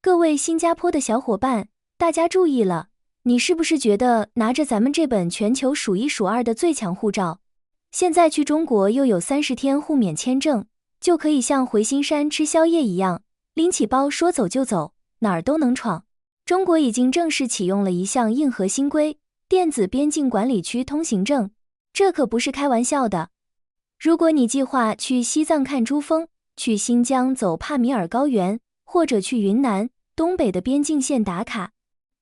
各位新加坡的小伙伴，大家注意了，你是不是觉得拿着咱们这本全球数一数二的最强护照，现在去中国又有30天互免签证，就可以像回新山吃宵夜一样，拎起包说走就走，哪儿都能闯。中国已经正式启用了一项硬核新规，电子边境管理区通行证，这可不是开玩笑的。如果你计划去西藏看珠峰，去新疆走帕米尔高原，或者去云南、东北的边境线打卡，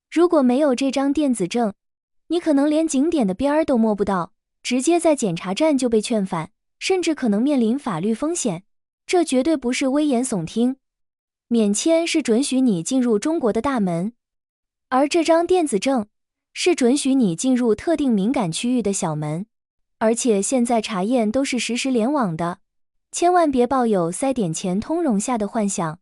如果没有这张电子证，你可能连景点的边儿都摸不到，直接在检查站就被劝返，甚至可能面临法律风险。这绝对不是危言耸听。免签是准许你进入中国的大门，而这张电子证是准许你进入特定敏感区域的小门。而且现在查验都是实时联网的，千万别抱有塞点钱通融下的幻想，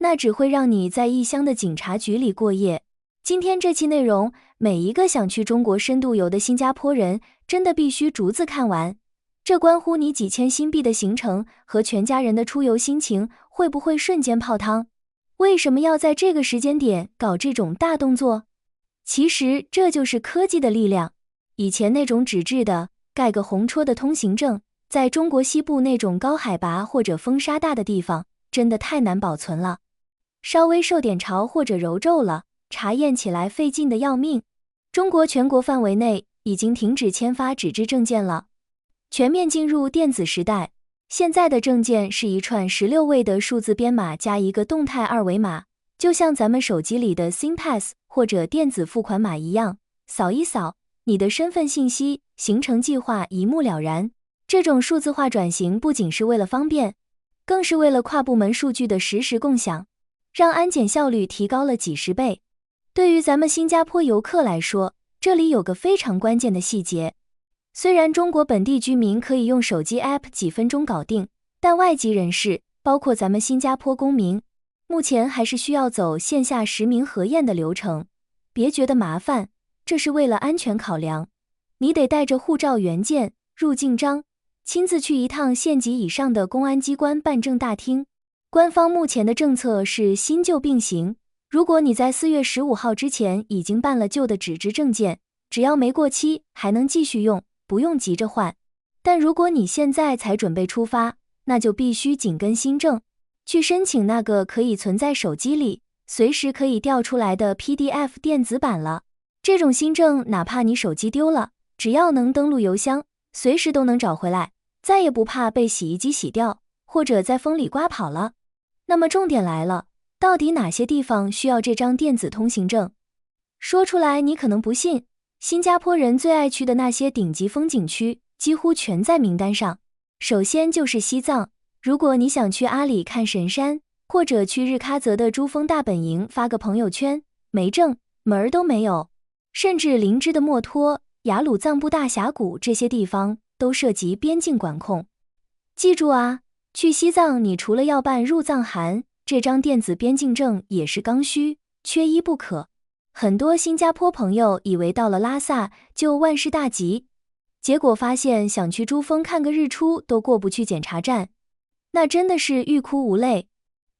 那只会让你在异乡的警察局里过夜。今天这期内容，每一个想去中国深度游的新加坡人真的必须逐字看完，这关乎你几千新币的行程和全家人的出游心情会不会瞬间泡汤。为什么要在这个时间点搞这种大动作？其实这就是科技的力量。以前那种纸质的盖个红戳的通行证，在中国西部那种高海拔或者风沙大的地方，真的太难保存了，稍微受点潮或者揉皱了，查验起来费劲的要命。中国全国范围内已经停止签发纸质证件了，全面进入电子时代。现在的证件是一串16位的数字编码加一个动态二维码，就像咱们手机里的 SIM-Pass 或者电子付款码一样，扫一扫，你的身份信息、行程计划一目了然。这种数字化转型不仅是为了方便，更是为了跨部门数据的实时共享，让安检效率提高了几十倍。对于咱们新加坡游客来说，这里有个非常关键的细节。虽然中国本地居民可以用手机 App 几分钟搞定，但外籍人士，包括咱们新加坡公民，目前还是需要走线下实名核验的流程。别觉得麻烦，这是为了安全考量，你得带着护照原件、入境章，亲自去一趟县级以上的公安机关办证大厅。官方目前的政策是新旧并行，如果你在4月15号之前已经办了旧的纸质证件，只要没过期还能继续用，不用急着换。但如果你现在才准备出发，那就必须紧跟新政，去申请那个可以存在手机里，随时可以调出来的 PDF 电子版了。这种新政哪怕你手机丢了，只要能登录邮箱，随时都能找回来，再也不怕被洗衣机洗掉，或者在风里刮跑了。那么重点来了，到底哪些地方需要这张电子通行证？说出来你可能不信，新加坡人最爱去的那些顶级风景区几乎全在名单上。首先就是西藏，如果你想去阿里看神山，或者去日喀则的珠峰大本营发个朋友圈，没证门儿都没有。甚至林芝的墨脱、雅鲁藏布大峡谷这些地方都涉及边境管控。记住啊，去西藏你除了要办入藏函，这张电子边境证也是刚需，缺一不可。很多新加坡朋友以为到了拉萨就万事大吉，结果发现想去珠峰看个日出都过不去检查站，那真的是欲哭无泪，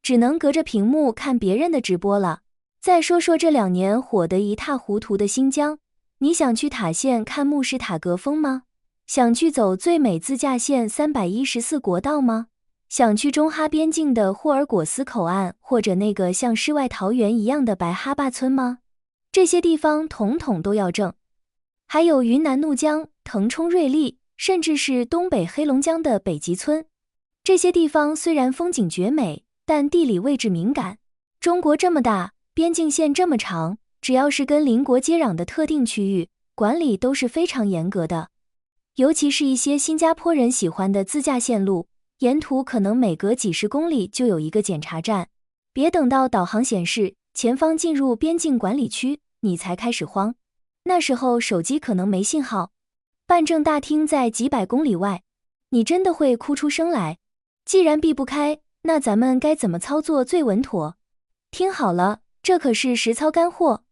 只能隔着屏幕看别人的直播了。再说说这2年火得一塌糊涂的新疆，你想去塔县看慕士塔格峰吗？想去走最美自驾线314国道吗？想去中哈边境的霍尔果斯口岸，或者那个像世外桃源一样的白哈坝村吗？这些地方统统都要证。还有云南怒江、腾冲瑞丽，甚至是东北黑龙江的北极村。这些地方虽然风景绝美，但地理位置敏感。中国这么大，边境线这么长，只要是跟邻国接壤的特定区域，管理都是非常严格的。尤其是一些新加坡人喜欢的自驾线路，沿途可能每隔几十公里就有一个检查站。别等到导航显示前方进入边境管理区，你才开始慌。那时候手机可能没信号，办证大厅在几百公里外，你真的会哭出声来。既然避不开，那咱们该怎么操作最稳妥？听好了，这可是实操干货。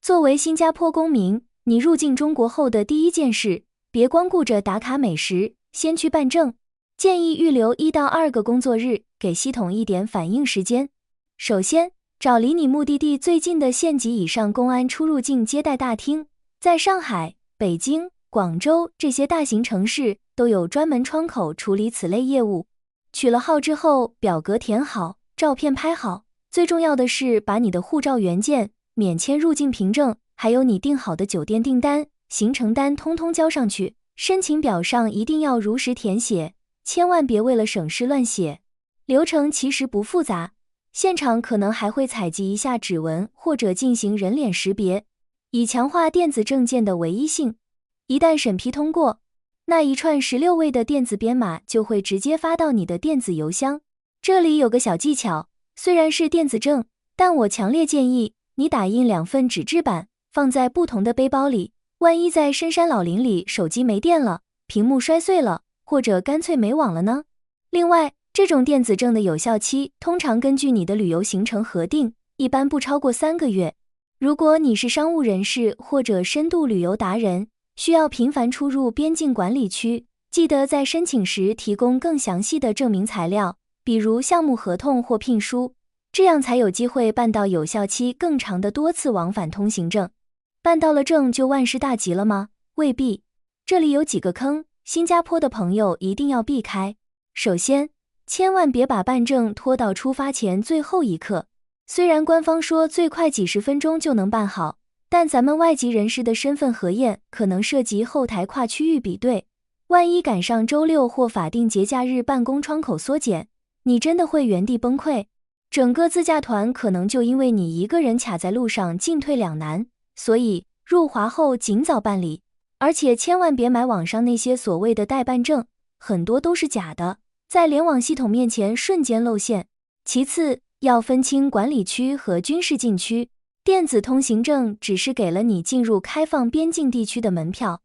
作为新加坡公民，你入境中国后的第一件事，别光顾着打卡美食，先去办证。建议预留1到2个工作日，给系统一点反应时间。首先，找离你目的地最近的县级以上公安出入境接待大厅，在上海、北京、广州这些大型城市都有专门窗口处理此类业务。取了号之后，表格填好，照片拍好，最重要的是把你的护照原件、免签入境凭证，还有你订好的酒店订单、行程单通通交上去。申请表上一定要如实填写，千万别为了省事乱写。流程其实不复杂，现场可能还会采集一下指纹或者进行人脸识别，以强化电子证件的唯一性。一旦审批通过，那一串16位的电子编码就会直接发到你的电子邮箱。这里有个小技巧，虽然是电子证，但我强烈建议你打印2份纸质版，放在不同的背包里，万一在深山老林里手机没电了，屏幕摔碎了，或者干脆没网了呢？另外，这种电子证的有效期通常根据你的旅游行程核定，一般不超过3个月。如果你是商务人士或者深度旅游达人，需要频繁出入边境管理区，记得在申请时提供更详细的证明材料，比如项目合同或聘书，这样才有机会办到有效期更长的多次往返通行证。办到了证就万事大吉了吗？未必，这里有几个坑，新加坡的朋友一定要避开。首先，千万别把办证拖到出发前最后一刻。虽然官方说最快几10分钟就能办好，但咱们外籍人士的身份核验可能涉及后台跨区域比对，万一赶上周六或法定节假日办公窗口缩减，你真的会原地崩溃。整个自驾团可能就因为你一个人卡在路上进退两难，所以入华后尽早办理，而且千万别买网上那些所谓的代办证，很多都是假的，在联网系统面前瞬间露馅。其次，要分清管理区和军事禁区，电子通行证只是给了你进入开放边境地区的门票，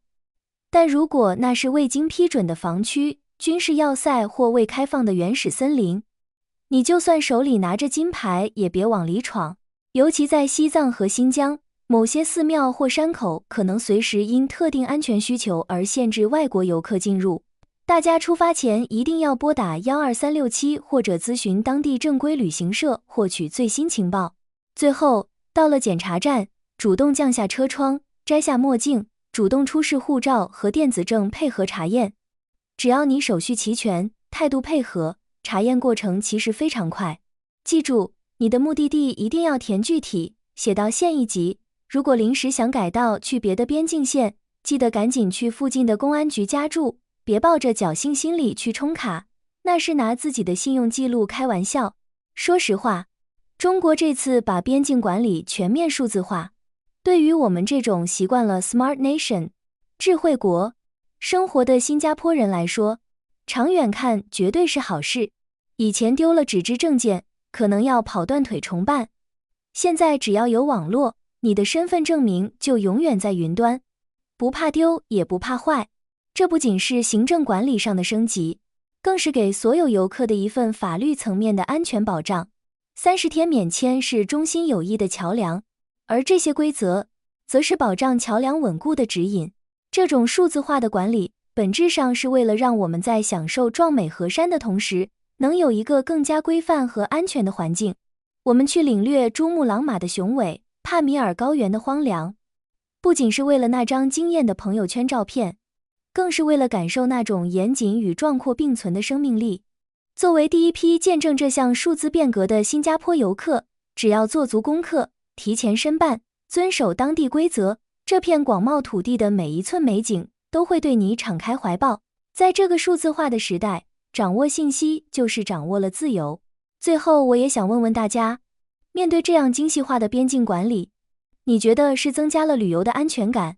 但如果那是未经批准的防区、军事要塞或未开放的原始森林，你就算手里拿着金牌也别往里闯。尤其在西藏和新疆，某些寺庙或山口可能随时因特定安全需求而限制外国游客进入。大家出发前一定要拨打12367或者咨询当地正规旅行社获取最新情报。最后，到了检查站，主动降下车窗，摘下墨镜，主动出示护照和电子证配合查验。只要你手续齐全，态度配合，查验过程其实非常快。记住，你的目的地一定要填具体，写到县一级。如果临时想改到去别的边境县，记得赶紧去附近的公安局加注，别抱着侥幸心理去充卡，那是拿自己的信用记录开玩笑。说实话，中国这次把边境管理全面数字化，对于我们这种习惯了 Smart Nation 智慧国生活的新加坡人来说，长远看绝对是好事。以前丢了纸质证件，可能要跑断腿重办，现在只要有网络，你的身份证明就永远在云端，不怕丢也不怕坏。这不仅是行政管理上的升级，更是给所有游客的一份法律层面的安全保障。30天免签是中新友谊的桥梁，而这些规则则是保障桥梁稳固的指引。这种数字化的管理，本质上是为了让我们在享受壮美河山的同时，能有一个更加规范和安全的环境。我们去领略珠穆朗玛的雄伟，帕米尔高原的荒凉，不仅是为了那张惊艳的朋友圈照片，更是为了感受那种严谨与壮阔并存的生命力。作为第一批见证这项数字变革的新加坡游客，只要做足功课，提前申办，遵守当地规则，这片广袤土地的每一寸美景都会对你敞开怀抱。在这个数字化的时代，掌握信息就是掌握了自由。最后，我也想问问大家，面对这样精细化的边境管理，你觉得是增加了旅游的安全感，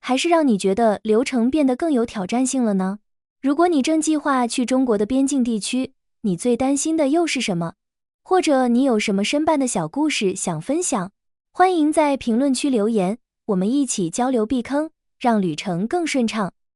还是让你觉得流程变得更有挑战性了呢？如果你正计划去中国的边境地区，你最担心的又是什么？或者你有什么申办的小故事想分享？欢迎在评论区留言，我们一起交流避坑，让旅程更顺畅。